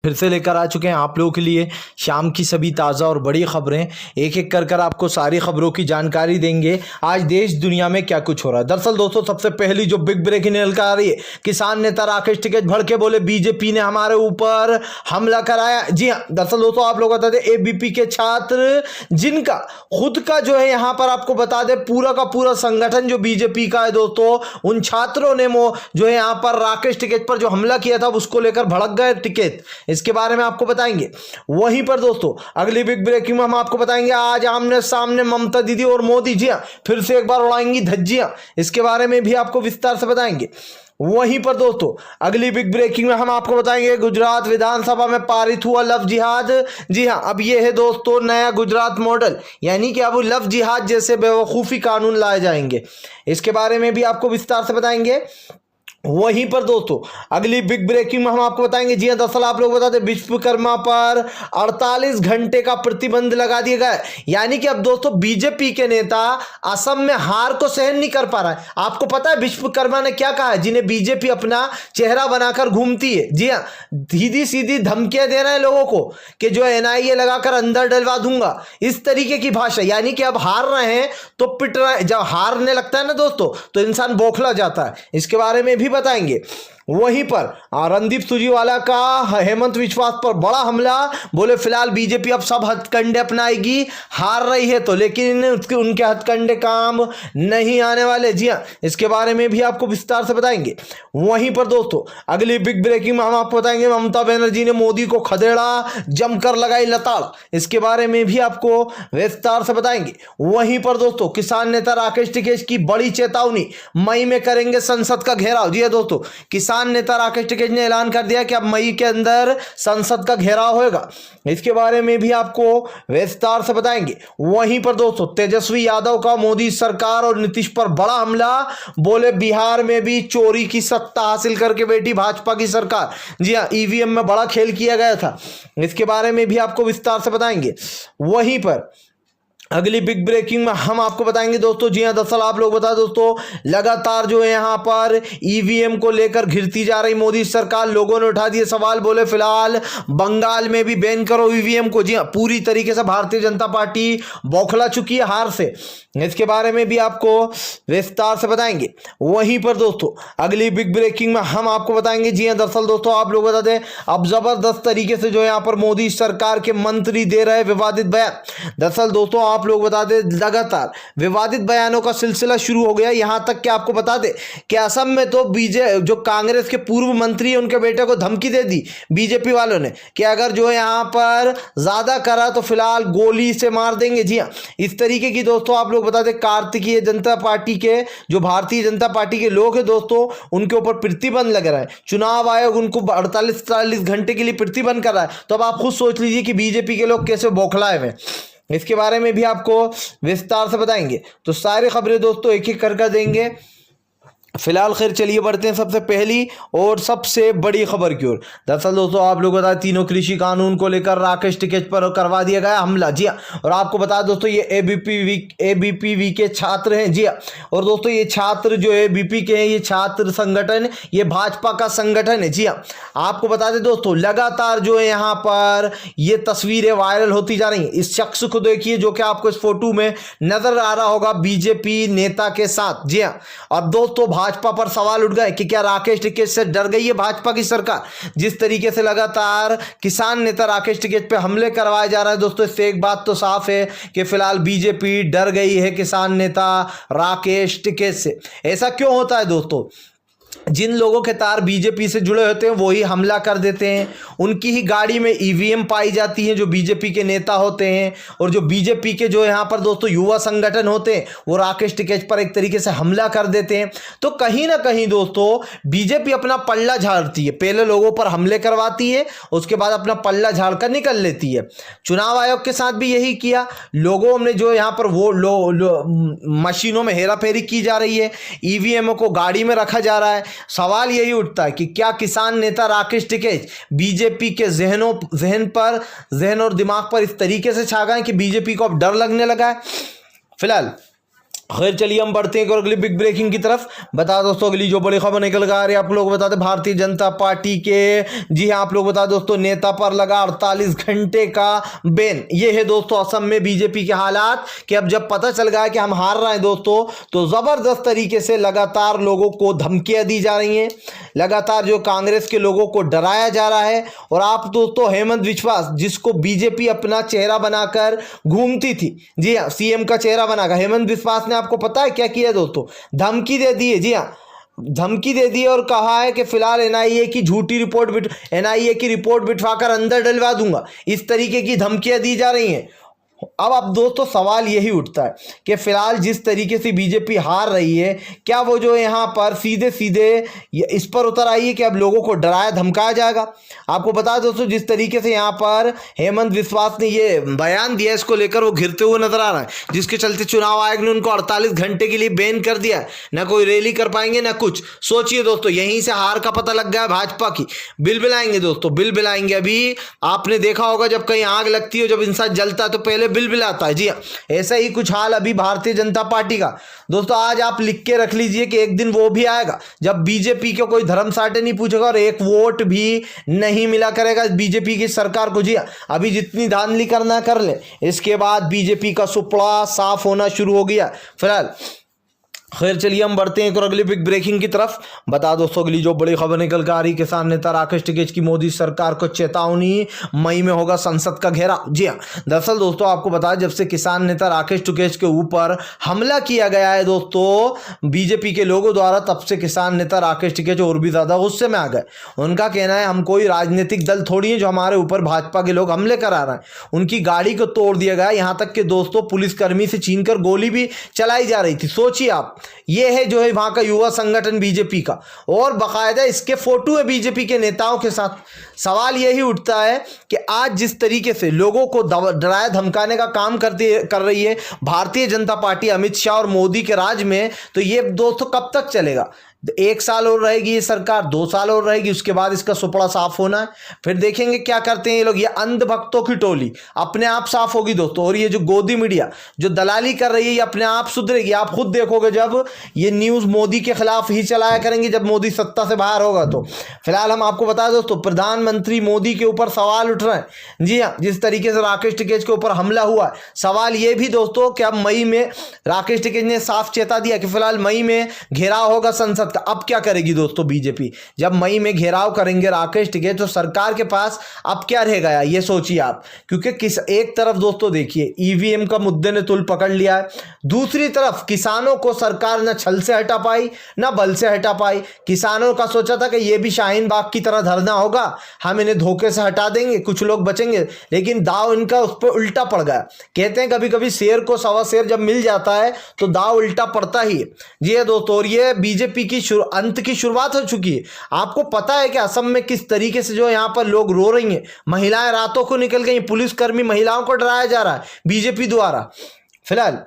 फिर से लेकर आ चुके हैं आप लोगों के लिए शाम की सभी ताज़ा और बड़ी खबरें। एक एक कर आपको सारी खबरों की जानकारी देंगे। आज देश दुनिया में क्या कुछ हो रहा है। दरअसल दोस्तों सबसे पहली जो बिग ब्रेकिंग निकल कर आ रही है, किसान नेता राकेश टिकैत भड़के बोले बीजेपी ने हमारे ऊपर हमला कराया। जी हाँ, दरअसल दोस्तों आप लोग बता दें एबीपी के छात्र जिनका खुद का जो है यहाँ पर आपको बता दें पूरा का पूरा संगठन जो बीजेपी का है दोस्तों, उन छात्रों ने जो है यहाँ पर राकेश टिकैत पर जो हमला किया था उसको लेकर भड़क गए टिकैत। इसके बारे में आपको बताएंगे। वहीं पर दोस्तों अगली बिग ब्रेकिंग में हम आपको बताएंगे आज आमने सामने ममता दीदी और मोदी जी फिर से एक बार उड़ाएंगी धज्जियां। इसके बारे में भी आपको विस्तार से बताएंगे। वहीं पर दोस्तों अगली बिग ब्रेकिंग में हम आपको बताएंगे गुजरात विधानसभा में पारित हुआ लव जिहाद। जी हां, अब यह है दोस्तों नया गुजरात मॉडल, यानी कि अब लव जिहाद जैसे बेवकूफ़ी कानून लाए जाएंगे। इसके बारे में भी आपको विस्तार से बताएंगे। वहीं पर दोस्तों अगली बिग ब्रेकिंग में हम आपको बताएंगे। जी हाँ, दरअसल आप लोग बता दें विश्वकर्मा पर 48 घंटे का प्रतिबंध लगा दिया गया है। यानी कि अब दोस्तों बीजेपी के नेता असम में हार को सहन नहीं कर पा रहा है। आपको पता है विश्वकर्मा ने क्या कहा है, जिन्हें बीजेपी अपना चेहरा बनाकर घूमती है। जी हाँ, सीधी सीधी धमकियां दे रहे हैं लोगों को कि जो एनआईए लगाकर अंदर डलवा दूंगा, इस तरीके की भाषा। यानी कि अब हार रहे हैं तो पिट रहे हैं। जब हारने लगता है ना दोस्तों तो इंसान बौखला जाता है। इसके बारे में भी बताएंगे। वहीं पर रणदीप सुरजेवाला का हेमंत विश्वास पर बड़ा हमला, बोले फिलहाल बीजेपी अब सब हथकंडे अपनाएगी, हार रही है तो, लेकिन उनके हथकंडे काम नहीं आने वाले। जी हाँ, इसके बारे में भी आपको विस्तार से बताएंगे। वहीं पर दोस्तों अगली बिग ब्रेकिंग में हम आपको बताएंगे ममता बनर्जी ने मोदी को खदेड़ा, जमकर लगाई लताड़। इसके बारे में भी आपको विस्तार से बताएंगे। वहीं पर दोस्तों किसान नेता राकेश टिकैत की बड़ी चेतावनी, मई में करेंगे संसद का घेराव। जी हाँ दोस्तों, किसान नेता राकेश टिकैत ने ऐलान कर दिया कि अब मई के अंदर संसद का घेराव होगा। इसके बारे में भी आपको विस्तार से बताएंगे। वहीं पर दोस्तों तेजस्वी यादव का मोदी सरकार और नीतीश पर बड़ा हमला, बोले बिहार में भी चोरी की सत्ता हासिल करके बैठी भाजपा की सरकार। जी हां, ईवीएम में बड़ा खेल किया गया था। इसके बारे में भी आपको विस्तार से बताएंगे। वहीं पर अगली बिग ब्रेकिंग में हम आपको बताएंगे दोस्तों। जी हां, दरअसल आप लोग बता दोस्तों लगातार जो है यहाँ पर ईवीएम को लेकर घिरती जा रही मोदी सरकार। लोगों ने उठा दिए सवाल, बोले फिलहाल बंगाल में भी बैन करो ईवीएम को। जी हां, पूरी तरीके से भारतीय जनता पार्टी बौखला चुकी है हार से। इसके बारे में भी आपको विस्तार से बताएंगे। वहीं पर दोस्तों अगली बिग ब्रेकिंग में हम आपको बताएंगे। जी हां, दरअसल दोस्तों आप लोग बता दें अब जबरदस्त तरीके से जो है यहाँ पर मोदी सरकार के मंत्री दे रहे विवादित बयान। दरअसल दोस्तों आप लोग बता दें लगातार विवादित बयानों का सिलसिला शुरू हो गया। यहां तक कि आपको बता दें कि असम में तो जो कांग्रेस के पूर्व मंत्री है उनके बेटे को धमकी दे दी बीजेपी वालों ने कि अगर जो है यहां पर ज्यादा करा तो फिलहाल गोली से मार देंगे। जी हां, इस तरीके की दोस्तों आप लोग बता दें कार्तिकीय जनता पार्टी के जो भारतीय जनता पार्टी के लोग हैं दोस्तों उनके ऊपर प्रतिबंध लग रहा है। चुनाव आयोग उनको 48 घंटे के लिए प्रतिबंध कर रहा है। तो अब आप खुद सोच लीजिए कि बीजेपी के लोग कैसे बौखलाए हुए। इसके बारे में भी आपको विस्तार से बताएंगे। तो सारी खबरें दोस्तों एक एक कर देंगे। फिलहाल खैर चलिए बढ़ते हैं सबसे पहली और सबसे बड़ी खबर की ओर। दरअसल दोस्तों आप लोग बता तीनों कृषि कानून को लेकर राकेश टिकैत पर करवा दिया गया हमला। जी हाँ, और आपको बता दोस्तों ये एबीपीवी के छात्र हैं। जी हाँ, और दोस्तों ये छात्र जो है बीपी के हैं, ये छात्र संगठन ये भाजपा का संगठन है। जी हाँ, आपको बता दें दोस्तों लगातार जो है यहाँ पर ये तस्वीरें वायरल होती जा रही हैं। इस शख्स को देखिए जो कि आपको इस फोटो में नजर आ रहा होगा बीजेपी नेता के साथ। जी हाँ, अब दोस्तों भाजपा पर सवाल उठ गए कि क्या राकेश टिकैत से डर गई है भाजपा की सरकार। जिस तरीके से लगातार किसान नेता राकेश टिकैत पे हमले करवाए जा रहे हैं दोस्तों, इससे एक बात तो साफ है कि फिलहाल बीजेपी डर गई है किसान नेता राकेश टिकैत से। ऐसा क्यों होता है दोस्तों, जिन लोगों के तार बीजेपी से जुड़े होते हैं वही हमला कर देते हैं। उनकी ही गाड़ी में ईवीएम पाई जाती है जो बीजेपी के नेता होते हैं, और जो बीजेपी के जो यहाँ पर दोस्तों युवा संगठन होते हैं वो राकेश टिकैत पर एक तरीके से हमला कर देते हैं। तो कहीं ना कहीं दोस्तों बीजेपी अपना पल्ला झाड़ती है, पहले लोगों पर हमले करवाती है, उसके बाद अपना पल्ला झाड़ कर निकल लेती है। चुनाव आयोग के साथ भी यही किया। लोगों ने जो यहाँ पर वो मशीनों में हेराफेरी की जा रही है, ईवीएम को गाड़ी में रखा जा रहा है। सवाल यही उठता है कि क्या किसान नेता राकेश टिकैत बीजेपी के जहन और दिमाग पर इस तरीके से छा गए कि बीजेपी को अब डर लगने लगा है। फिलहाल खैर चलिए हम बढ़ते हैं और अगली बिग ब्रेकिंग की तरफ। बता दोस्तों अगली जो बड़ी खबर निकल कर आ रही है, आप लोग बताते भारतीय जनता पार्टी के, जी हाँ आप लोग बता दोस्तों, नेता पर लगा 48 घंटे का बैन। ये है दोस्तों असम में बीजेपी के हालात कि अब जब पता चल गया है कि हम हार रहे हैं दोस्तों, तो जबरदस्त तरीके से लगातार लोगों को धमकियां दी जा रही हैं, लगातार जो कांग्रेस के लोगों को डराया जा रहा है। और आप दोस्तों हेमंत विश्वास, जिसको बीजेपी अपना चेहरा बनाकर घूमती थी, जी हाँ सीएम का चेहरा बनाकर, हेमंत विश्वास ने आपको पता है क्या किया दोस्तों, धमकी दे दी है। जी हाँ धमकी दे दी और कहा है कि फिलहाल एनआईए की झूठी रिपोर्ट एनआईए की रिपोर्ट बिठवाकर अंदर डलवा दूंगा। इस तरीके की धमकियां दी जा रही हैं। अब दोस्तों सवाल यही उठता है कि फिलहाल जिस तरीके से बीजेपी हार रही है, क्या वो जो यहाँ पर सीधे सीधे इस पर उतर आई है कि अब लोगों को डराया धमकाया जाएगा। आपको बता दोस्तों जिस तरीके से यहाँ पर हेमंत विश्वास ने ये बयान दिया, इसको लेकर वो घिरते हुए नजर आ रहा है, जिसके चलते चुनाव आयोग ने उनको 48 घंटे के लिए बैन कर दिया है। ना कोई रैली कर पाएंगे ना कुछ। सोचिए दोस्तों यहीं से हार का पता लग गया भाजपा की। बिल बिलाएंगे दोस्तों, बिल बिलाएंगे। अभी आपने देखा होगा जब कहीं आग लगती है, जब इंसान जलता है तो पहले बिल बिलाता है। जी हाँ ऐसा ही कुछ हाल अभी भारतीय जनता पार्टी का। दोस्तों आज आप लिख के रख लीजिए कि एक दिन वो भी आएगा जब बीजेपी को कोई धर्म साटे नहीं पूछेगा और एक वोट भी नहीं मिला करेगा बीजेपी की सरकार को। जी हाँ अभी जितनी धांधली करना कर ले, इसके बाद बीजेपी का सुपड़ा साफ होना शुरू हो गया फिलहाल। खैर चलिए हम बढ़ते हैं और अगली बिग ब्रेकिंग की तरफ। बता दोस्तों अगली जो बड़ी खबर निकल कर आ रही, किसान नेता राकेश टिकैत की मोदी सरकार को चेतावनी, मई में होगा संसद का घेराव। जी हाँ दरअसल दोस्तों आपको बता, जब से किसान नेता राकेश टिकैत के ऊपर हमला किया गया है दोस्तों बीजेपी के लोगों द्वारा, तब से किसान नेता राकेश टिकैत और भी ज्यादा गुस्से में आ गए। उनका कहना है हम कोई राजनीतिक दल थोड़ी है जो हमारे ऊपर भाजपा के लोग हमले करा रहे हैं। उनकी गाड़ी को तोड़ दिया गया, यहाँ तक कि दोस्तों पुलिसकर्मी से छीनकर गोली भी चलाई जा रही थी। सोचिए आप, ये है जो है वहां का युवा संगठन बीजेपी का, और बाकायदा इसके फोटो है बीजेपी के नेताओं के साथ। सवाल यही उठता है कि आज जिस तरीके से लोगों को डराया धमकाने का काम कर रही है भारतीय जनता पार्टी अमित शाह और मोदी के राज में, तो ये दोस्तों कब तक चलेगा। 1 साल और रहेगी ये सरकार, 2 साल और रहेगी, उसके बाद इसका सुपड़ा साफ होना है। फिर देखेंगे क्या करते हैं ये लोग। ये अंधभक्तों की टोली अपने आप साफ होगी दोस्तों, और ये जो गोदी मीडिया जो दलाली कर रही है ये अपने आप सुधरेगी। आप खुद देखोगे जब ये न्यूज़ मोदी के खिलाफ ही चलाया करेंगे जब मोदी सत्ता से बाहर होगा। तो फिलहाल हम आपको बता दोस्तों प्रधानमंत्री मोदी के ऊपर सवाल उठ रहे हैं। जी हाँ जिस तरीके से राकेश टिकैत के ऊपर हमला हुआ है, सवाल ये भी दोस्तों कि अब मई में राकेश टिकैत ने साफ चेता दिया कि फिलहाल मई में घेराव होगा संसद का। अब क्या करेगी दोस्तों बीजेपी, जब मई में घेराव करेंगे राकेश टिकैत, तो सरकार के पास अब क्या रहेगा यार, ये सोचिए आप। क्योंकि एक तरफ दोस्तों देखिए ईवीएम का मुद्दे ने तुल पकड़ लिया है, दूसरी तरफ किसानों को सरकार न छल से हटा पाई ना बल से हटा पाई। किसानों का सोचा था कि ये भी शाहीन बाग की तरह धरना होगा, हम इन्हें धोखे से हटा देंगे, कुछ लोग बचेंगे, लेकिन दाव इनका उस पर उल्टा पड़ गया। कहते हैं कभी कभी शेर को सवा शेर जब मिल जाता है तो दाव उल्टा पड़ता ही है। जी है दोस्तों, और ये बीजेपी की अंत की शुरुआत हो चुकी है। आपको पता है कि असम में किस तरीके से जो यहाँ पर लोग रो रही हैं, महिलाएं रातों को निकल गई, पुलिसकर्मी महिलाओं को डराया जा रहा है बीजेपी द्वारा फिलहाल।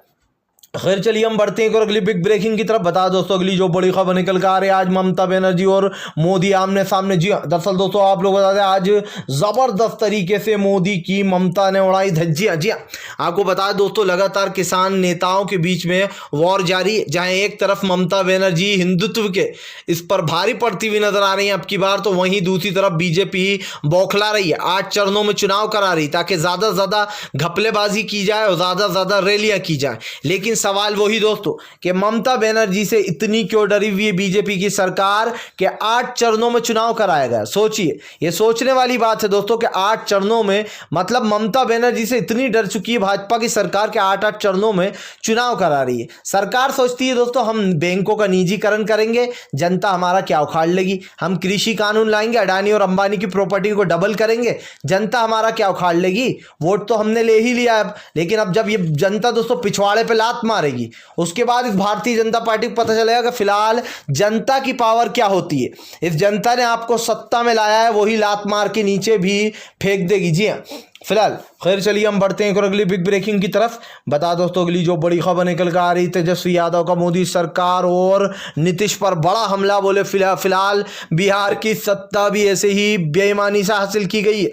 खैर चलिए हम बढ़ते हैं और अगली बिग ब्रेकिंग की तरफ। बता दोस्तों अगली जो बड़ी खबर निकल कर आ रही है, आज ममता बनर्जी और मोदी आमने सामने। जी हाँ दरअसल दोस्तों आप लोग बता दें आज जबरदस्त तरीके से मोदी की ममता ने उड़ाई धज्जियां। जी हाँ आपको बता दोस्तों लगातार किसान नेताओं के बीच में वॉर जारी है, जहां एक तरफ ममता बनर्जी हिंदुत्व के इस पर भारी पड़ती हुई नजर आ रही है अब की बार, तो वहीं दूसरी तरफ बीजेपी बौखला रही है, 8 चरणों में चुनाव करा रही ताकि ज्यादा से ज्यादा घपलेबाजी की जाए और ज्यादा से ज्यादा रैलियां की जाए। लेकिन सवाल वही दोस्तों कि ममता बनर्जी से इतनी क्यों डरी हुई है बीजेपी की सरकार कि 8 चरणों में चुनाव कराया गया। सोचिए, ये सोचने वाली बात है दोस्तों कि 8 चरणों में, मतलब ममता बनर्जी से इतनी डर चुकी है भाजपा की सरकार के 8-8 चरणों में चुनाव करा रही है। सरकार सोचती है दोस्तों हम बैंकों का निजीकरण करेंगे, जनता हमारा क्या उखाड़ लेगी, हम कृषि कानून लाएंगे, अडानी और अंबानी की प्रॉपर्टी को डबल करेंगे, जनता हमारा क्या उखाड़ लेगी, वोट तो हमने ले ही लिया अब। लेकिन अब जब ये जनता दोस्तों पिछवाड़े पे लात मारेगी, उसके बाद इस भारतीय जनता पार्टी को पता चलेगा कि फिलहाल जनता की पावर क्या होती है। इस जनता ने आपको सत्ता में लाया है, वही लात मार के नीचे भी फेंक देगी। जी हाँ फिलहाल खैर चलिए हम बढ़ते हैं और अगली बिग ब्रेकिंग की तरफ। बता दोस्तों अगली जो बड़ी खबर निकल कर आ रही, तेजस्वी यादव का मोदी सरकार और नीतीश पर बड़ा हमला। बोले फिलहाल बिहार की सत्ता भी ऐसे ही बेईमानी से हासिल की गई है।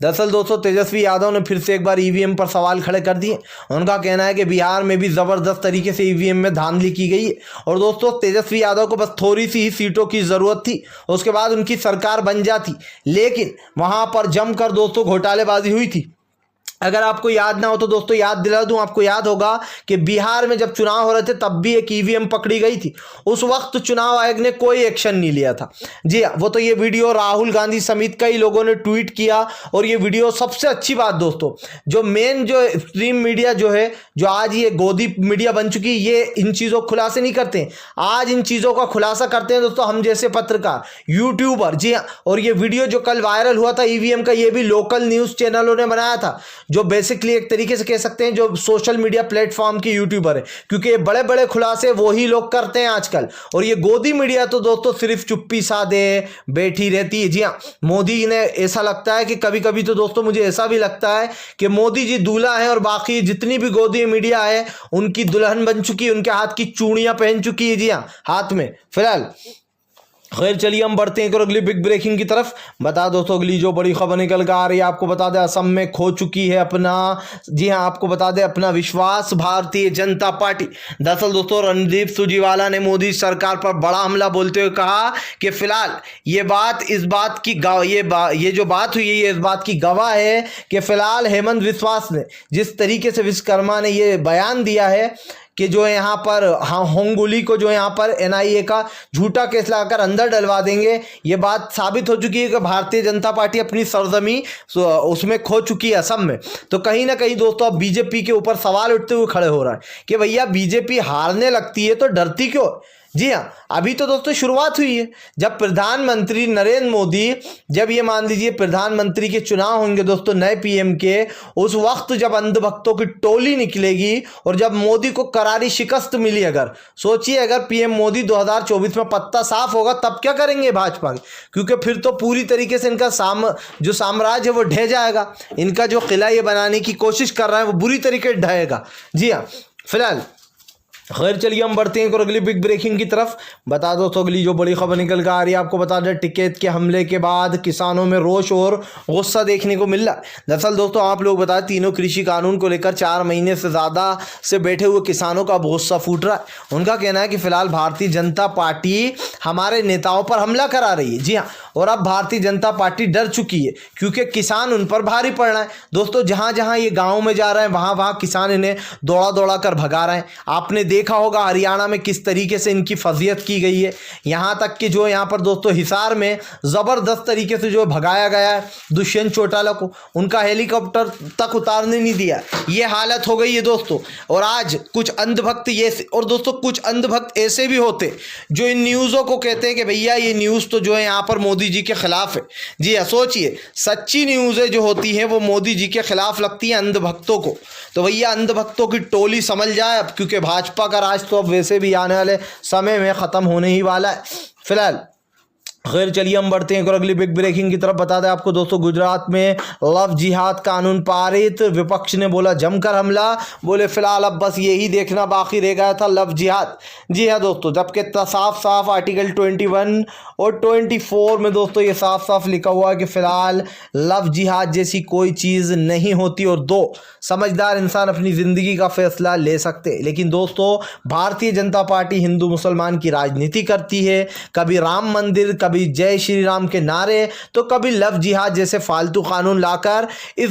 दरअसल दोस्तों तेजस्वी यादव ने फिर से एक बार ईवीएम पर सवाल खड़े कर दिए। उनका कहना है कि बिहार में भी ज़बरदस्त तरीके से ईवीएम में धांधली की गई है और दोस्तों तेजस्वी यादव को बस थोड़ी सी ही सीटों की ज़रूरत थी, उसके बाद उनकी सरकार बन जाती, लेकिन वहाँ पर जमकर दोस्तों घोटालेबाजी हुई थी। अगर आपको याद ना हो तो दोस्तों याद दिला दूं, आपको याद होगा कि बिहार में जब चुनाव हो रहे थे तब भी एक ईवीएम पकड़ी गई थी। उस वक्त चुनाव आयोग ने कोई एक्शन नहीं लिया था। जी हाँ, वो तो ये वीडियो राहुल गांधी समेत कई लोगों ने ट्वीट किया और ये वीडियो सबसे अच्छी बात दोस्तों, जो मेन जो स्ट्रीम मीडिया जो है, जो आज ये गोदी मीडिया बन चुकी, ये इन चीज़ों को खुलासे नहीं करते। आज इन चीज़ों का खुलासा करते हैं दोस्तों हम जैसे पत्रकार, यूट्यूबर। जी हाँ, और ये वीडियो जो कल वायरल हुआ था ईवीएम का, ये भी लोकल न्यूज़ चैनलों ने बनाया था, जो बेसिकली एक तरीके से कह सकते हैं जो सोशल मीडिया प्लेटफॉर्म के यूट्यूबर है, क्योंकि ये बड़े बड़े खुलासे वही लोग करते हैं आजकल। और ये गोदी मीडिया तो दोस्तों सिर्फ चुप्पी साधे बैठी रहती है। जी हाँ, मोदी ने ऐसा लगता है कि कभी कभी तो दोस्तों मुझे ऐसा भी लगता है कि मोदी जी दूल्हा है और बाकी जितनी भी गोदी मीडिया है उनकी दुल्हन बन चुकी है, उनके हाथ की चूड़ियां पहन चुकी है। जी हाँ, हाथ में फिलहाल। खैर चलिए हम बढ़ते हैं अगली बिग ब्रेकिंग की तरफ। बता दोस्तों अगली जो बड़ी खबर निकल कर आ रही है, आपको बता दें असम में खो चुकी है अपना, जी हाँ आपको बता दें अपना विश्वास भारतीय जनता पार्टी। दरअसल दोस्तों रणदीप सुरजेवाला ने मोदी सरकार पर बड़ा हमला बोलते हुए कहा कि फिलहाल ये बात इस बात की ये जो बात हुई है ये इस बात की गवाह है कि फिलहाल हेमंत विश्वास ने जिस तरीके से विश्वकर्मा ने ये बयान दिया है कि जो यहाँ पर होंगुली को जो यहाँ पर एनआईए का झूठा केस लगाकर अंदर डलवा देंगे, ये बात साबित हो चुकी है कि भारतीय जनता पार्टी अपनी सरजमी उसमें खो चुकी है असम में। तो कहीं ना कहीं दोस्तों अब बीजेपी के ऊपर सवाल उठते हुए खड़े हो रहा है कि भैया बीजेपी हारने लगती है तो डरती क्यों। जी हाँ, अभी तो दोस्तों शुरुआत हुई है। जब प्रधानमंत्री नरेंद्र मोदी, जब ये मान लीजिए प्रधानमंत्री के चुनाव होंगे दोस्तों नए पीएम के, उस वक्त जब अंधभक्तों की टोली निकलेगी और जब मोदी को करारी शिकस्त मिली, अगर सोचिए अगर पीएम मोदी 2024 में पत्ता साफ होगा तब क्या करेंगे भाजपा के, क्योंकि फिर तो पूरी तरीके से इनका जो साम्राज्य है वो ढह जाएगा। इनका जो किला ये बनाने की कोशिश कर रहा है वो बुरी तरीके से ढहेगा। जी हाँ, फिलहाल खैर चलिए हम बढ़ते हैं अगली बिग ब्रेकिंग की तरफ। बता दो तो अगली जो बड़ी खबर निकल कर आ रही है, आपको बता दें टिकैत के हमले के बाद किसानों में रोष और गुस्सा देखने को मिल रहा है। दरअसल दोस्तों आप लोग बताएं तीनों कृषि कानून को लेकर 4 महीने से ज़्यादा से बैठे हुए किसानों का गुस्सा फूट रहा है। उनका कहना है कि फिलहाल भारतीय जनता पार्टी हमारे नेताओं पर हमला करा रही है। जी हाँ, और अब भारतीय जनता पार्टी डर चुकी है क्योंकि किसान उन पर भारी पड़ रहा है। दोस्तों जहाँ जहाँ ये गाँव में जा रहे हैं वहाँ वहाँ किसान इन्हें दौड़ा दौड़ा कर भगा रहे हैं। आपने देखा होगा हरियाणा में किस तरीके से इनकी फजीयत की गई है, यहाँ तक कि जो यहाँ पर दोस्तों हिसार में ज़बरदस्त तरीके से जो भगाया गया है दुष्यंत चौटाला को, उनका हेलीकॉप्टर तक उतारने नहीं दिया। ये हालत हो गई है दोस्तों। और आज कुछ अंधभक्त ये, और दोस्तों कुछ अंधभक्त ऐसे भी होते जो इन न्यूज़ों को कहते हैं कि भैया ये न्यूज़ तो जो है यहाँ पर मोदी जी के खिलाफ है। जी हाँ, सोचिए सच्ची न्यूज़ें जो होती हैं वो मोदी जी के खिलाफ लगती हैं अंधभक्तों को। तो भैया अंधभक्तों की टोली समझ जाए अब, क्योंकि भाजपा का राज तो अब वैसे भी आने वाले समय में ख़त्म होने ही वाला है। फिलहाल खैर चलिए हम बढ़ते हैं और अगली बिग ब्रेकिंग की तरफ। बता दें आपको दोस्तों गुजरात में लव जिहाद कानून पारित, विपक्ष ने बोला जमकर हमला, बोले फिलहाल अब बस यही देखना बाकी रह गया था लव जिहाद। जी हाँ दोस्तों, जबकि साफ साफ आर्टिकल 21 और 24 में दोस्तों ये साफ साफ लिखा हुआ है कि फिलहाल लव जिहाद जैसी कोई चीज़ नहीं होती और 2 समझदार इंसान अपनी ज़िंदगी का फैसला ले सकते। लेकिन दोस्तों भारतीय जनता पार्टी हिंदू मुसलमान की राजनीति करती है, कभी राम मंदिर, कभी जय श्री राम के नारे, तो कभी लव जिहाद जैसे फालतू कानून लाकर इस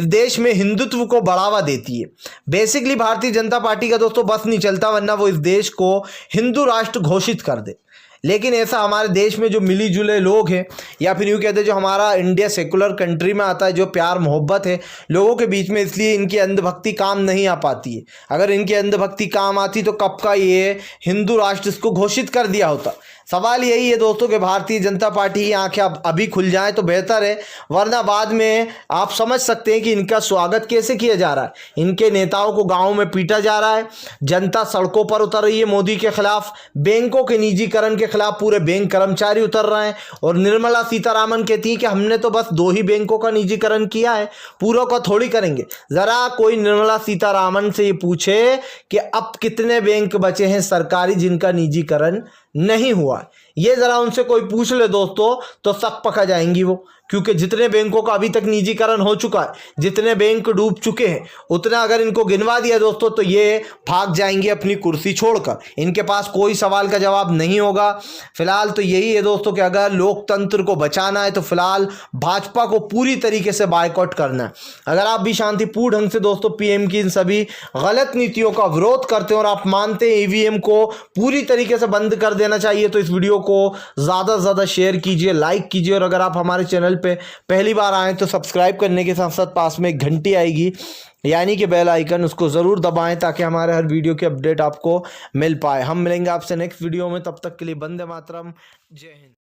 देश में हिंदुत्व को बढ़ावा देती है। बेसिकली भारतीय जनता पार्टी का दोस्तों बस नहीं चलता, वरना वो इस देश को हिंदू राष्ट्र घोषित कर दे। लेकिन ऐसा हमारे देश में जो मिली जुले लोग हैं, या फिर यूँ कहते हैं जो हमारा इंडिया सेकुलर कंट्री में आता है, जो प्यार मोहब्बत है लोगों के बीच में, इसलिए इनकी अंधभक्ति काम नहीं आ पाती है। अगर इनकी अंधभक्ति काम आती तो कब का ये हिंदू राष्ट्र इसको घोषित कर दिया होता। सवाल यही है दोस्तों कि भारतीय जनता पार्टी की आंखें अभी खुल जाएं तो बेहतर है, वरना बाद में आप समझ सकते हैं कि इनका स्वागत कैसे किया जा रहा है। इनके नेताओं को गांव में पीटा जा रहा है, जनता सड़कों पर उतर रही है मोदी के खिलाफ, बैंकों के निजीकरण के खिलाफ पूरे बैंक कर्मचारी उतर रहे हैं। और निर्मला सीतारामन कहती हैं कि हमने तो बस 2 ही बैंकों का निजीकरण किया है, पूरों का थोड़ी करेंगे। ज़रा कोई निर्मला सीतारामन से ये पूछे कि अब कितने बैंक बचे हैं सरकारी जिनका निजीकरण नहीं हुआ। ये ज़रा उनसे कोई पूछ ले दोस्तों तो सब पका जाएंगी वो, क्योंकि जितने बैंकों का अभी तक निजीकरण हो चुका है, जितने बैंक डूब चुके हैं, उतना अगर इनको गिनवा दिया दोस्तों तो ये भाग जाएंगे अपनी कुर्सी छोड़कर। इनके पास कोई सवाल का जवाब नहीं होगा। फिलहाल तो यही है दोस्तों कि अगर लोकतंत्र को बचाना है तो फिलहाल भाजपा को पूरी तरीके से बायकॉट करना है। अगर आप भी शांतिपूर्ण ढंग से दोस्तों पीएम की इन सभी गलत नीतियों का विरोध करते हैं और आप मानते हैं ईवीएम को पूरी तरीके से बंद कर देना चाहिए, तो इस वीडियो को ज़्यादा से ज़्यादा शेयर कीजिए, लाइक कीजिए, और अगर आप हमारे चैनल पे पहली बार आएँ तो सब्सक्राइब करने के साथ साथ पास में एक घंटी आएगी यानी कि बेल आइकन, उसको ज़रूर दबाएं ताकि हमारे हर वीडियो की अपडेट आपको मिल पाए। हम मिलेंगे आपसे नेक्स्ट वीडियो में, तब तक के लिए वंदे मातरम, जय हिंद।